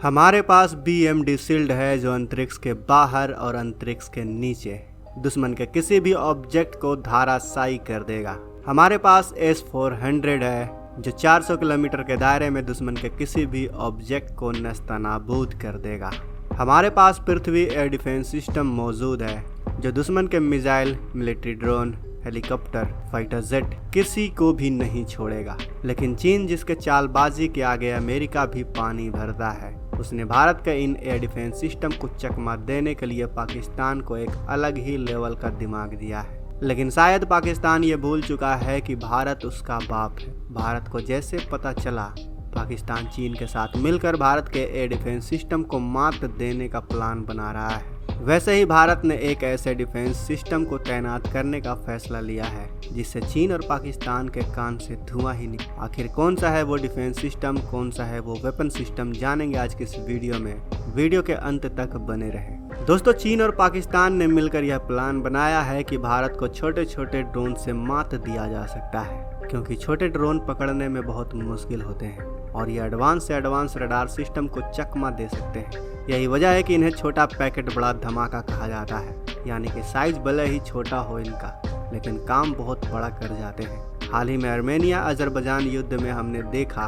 हमारे पास BMD shield है जो अंतरिक्ष के बाहर और अंतरिक्ष के नीचे दुश्मन के किसी भी ऑब्जेक्ट को धराशायी कर देगा। हमारे पास S-400 है जो 400 किलोमीटर के दायरे में दुश्मन के किसी भी ऑब्जेक्ट को नेस्तनाबूद कर देगा। हमारे पास पृथ्वी एयर डिफेंस सिस्टम मौजूद है जो दुश्मन के missile, military drone, helicopter, fighter jet किसी को भी नहीं छोड़ेगा। लेकिन चीन जिसके चालबाजी के आगे अमेरिका भी पानी भरता है, उसने भारत के इन एयर डिफेंस सिस्टम को चकमा देने के लिए पाकिस्तान को एक अलग ही लेवल का दिमाग दिया है। लेकिन शायद पाकिस्तान ये भूल चुका है कि भारत उसका बाप है। भारत को जैसे पता चला, पाकिस्तान चीन के साथ मिलकर भारत के एयर डिफेंस सिस्टम को मात देने का प्लान बना रहा है। वैसे ही भारत ने एक ऐसे डिफेंस सिस्टम को तैनात करने का फैसला लिया है जिससे चीन और पाकिस्तान के कान से धुआं ही निकले। आखिर कौन सा है वो डिफेंस सिस्टम, कौन सा है वो वेपन सिस्टम, जानेंगे आज की इस वीडियो में। वीडियो के अंत तक बने रहे। दोस्तों, चीन और पाकिस्तान ने मिलकर यह प्लान बनाया है कि भारत को छोटे छोटे ड्रोन से मात दिया जा सकता है, क्योंकि छोटे ड्रोन पकड़ने में बहुत मुश्किल होते हैं और ये एडवांस से एडवांस रडार सिस्टम को चकमा दे सकते हैं। यही वजह है कि इन्हें छोटा पैकेट बड़ा धमाका कहा जाता है, यानी कि साइज भले ही छोटा हो इनका, लेकिन काम बहुत बड़ा कर जाते हैं। हाल ही में आर्मेनिया अजरबैजान युद्ध में हमने देखा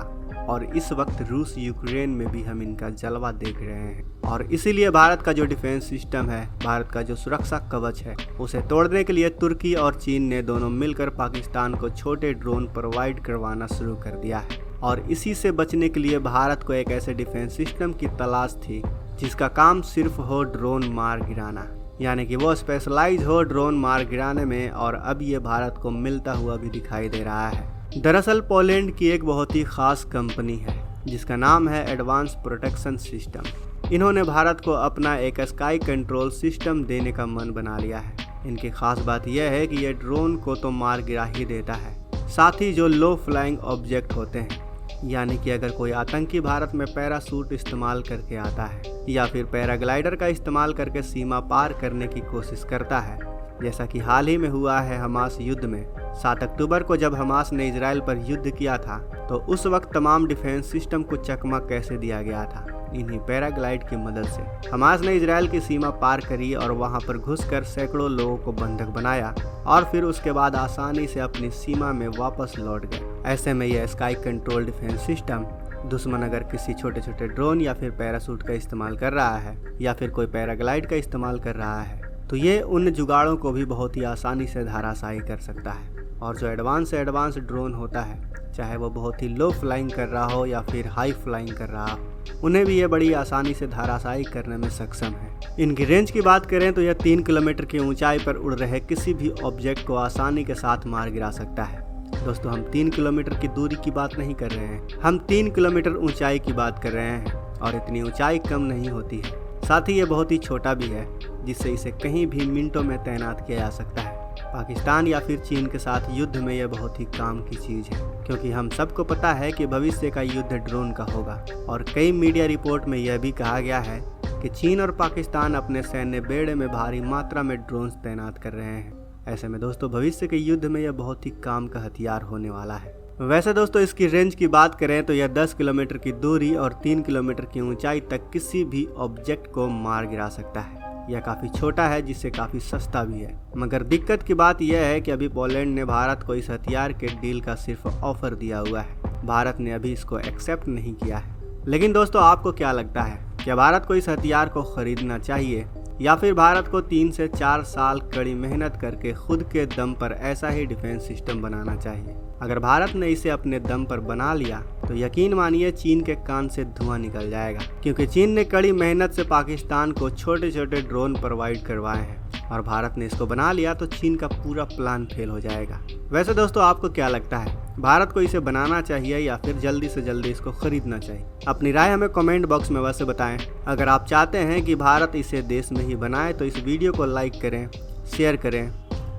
और इस वक्त रूस यूक्रेन में भी हम इनका जलवा देख रहे हैं। और इसीलिए भारत का जो डिफेंस सिस्टम है, भारत का जो सुरक्षा कवच है, उसे तोड़ने के लिए तुर्की और चीन ने दोनों मिलकर पाकिस्तान को छोटे ड्रोन प्रोवाइड करवाना शुरू कर दिया है। और इसी से बचने के लिए भारत को एक ऐसे डिफेंस सिस्टम की तलाश थी जिसका काम सिर्फ हो ड्रोन मार गिराना, यानी कि वो स्पेशलाइज हो ड्रोन मार गिराने में। और अब ये भारत को मिलता हुआ भी दिखाई दे रहा है। दरअसल पोलैंड की एक बहुत ही खास कंपनी है जिसका नाम है एडवांस प्रोटेक्शन सिस्टम। इन्होंने भारत को अपना एक स्काई कंट्रोल सिस्टम देने का मन बना लिया है। इनकी खास बात यह है कि यह ड्रोन को तो मार गिरा ही देता है, साथ ही जो लो फ्लाइंग ऑब्जेक्ट होते हैं, यानी कि अगर कोई आतंकी भारत में पैराशूट इस्तेमाल करके आता है या फिर पैराग्लाइडर का इस्तेमाल करके सीमा पार करने की कोशिश करता है, जैसा कि हाल ही में हुआ है हमास युद्ध में। 7 अक्टूबर को जब हमास ने इजराइल पर युद्ध किया था तो उस वक्त तमाम डिफेंस सिस्टम को चकमा कैसे दिया गया था, इन्हीं पैराग्लाइड की मदद से। हमास ने इजराइल की सीमा पार करी और वहां पर घुसकर सैकड़ों लोगों को बंधक बनाया और फिर उसके बाद आसानी से अपनी सीमा में वापस लौट गए। ऐसे में यह स्काई कंट्रोल डिफेंस सिस्टम दुश्मन अगर किसी छोटे छोटे ड्रोन या फिर पैराशूट का इस्तेमाल कर रहा है या फिर कोई पैराग्लाइड का इस्तेमाल कर रहा है तो ये उन जुगाड़ों को भी बहुत ही आसानी से धराशायी कर सकता है। और जो एडवांस से एडवांस ड्रोन होता है, चाहे वो बहुत ही लो फ्लाइंग कर रहा हो या फिर हाई फ्लाइंग कर रहा हो, उन्हें भी ये बड़ी आसानी से धराशायी करने में सक्षम है। इनकी रेंज की बात करें तो यह 3 किलोमीटर की ऊंचाई पर उड़ रहे किसी भी ऑब्जेक्ट को आसानी के साथ मार गिरा सकता है। दोस्तों, हम 3 किलोमीटर की दूरी की बात नहीं कर रहे हैं, हम 3 किलोमीटर ऊंचाई की बात कर रहे हैं। और इतनी ऊंचाई कम नहीं होती है, साथ ही ये बहुत ही छोटा भी है, जिससे इसे कहीं भी मिनटों में तैनात किया जा सकता है। पाकिस्तान या फिर चीन के साथ युद्ध में यह बहुत ही काम की चीज़ है, क्योंकि हम सबको पता है कि भविष्य का युद्ध ड्रोन का होगा। और कई मीडिया रिपोर्ट में यह भी कहा गया है कि चीन और पाकिस्तान अपने सैन्य बेड़े में भारी मात्रा में ड्रोन्स तैनात कर रहे हैं। ऐसे में दोस्तों, भविष्य के युद्ध में यह बहुत ही काम का हथियार होने वाला है। वैसे दोस्तों, इसकी रेंज की बात करें तो यह 10 किलोमीटर की दूरी और 3 किलोमीटर की ऊंचाई तक किसी भी ऑब्जेक्ट को मार गिरा सकता है। यह काफ़ी छोटा है, जिससे काफ़ी सस्ता भी है। मगर दिक्कत की बात यह है कि अभी पोलैंड ने भारत को इस हथियार के डील का सिर्फ ऑफर दिया हुआ है। भारत ने अभी इसको एक्सेप्ट नहीं किया है। लेकिन दोस्तों, आपको क्या लगता है, क्या भारत को इस हथियार को खरीदना चाहिए या फिर भारत को 3 से 4 साल कड़ी मेहनत करके खुद के दम पर ऐसा ही डिफेंस सिस्टम बनाना चाहिए? अगर भारत ने इसे अपने दम पर बना लिया तो यकीन मानिए चीन के कान से धुआं निकल जाएगा, क्योंकि चीन ने कड़ी मेहनत से पाकिस्तान को छोटे छोटे ड्रोन प्रोवाइड करवाए हैं और भारत ने इसको बना लिया तो चीन का पूरा प्लान फेल हो जाएगा। वैसे दोस्तों, आपको क्या लगता है, भारत को इसे बनाना चाहिए या फिर जल्दी से जल्दी इसको खरीदना चाहिए? अपनी राय हमें कमेंट बॉक्स में वैसे बताएं। अगर आप चाहते हैं कि भारत इसे देश में ही बनाए तो इस वीडियो को लाइक करें, शेयर करें।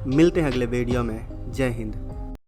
मिलते हैं अगले वीडियो में। जय हिंद।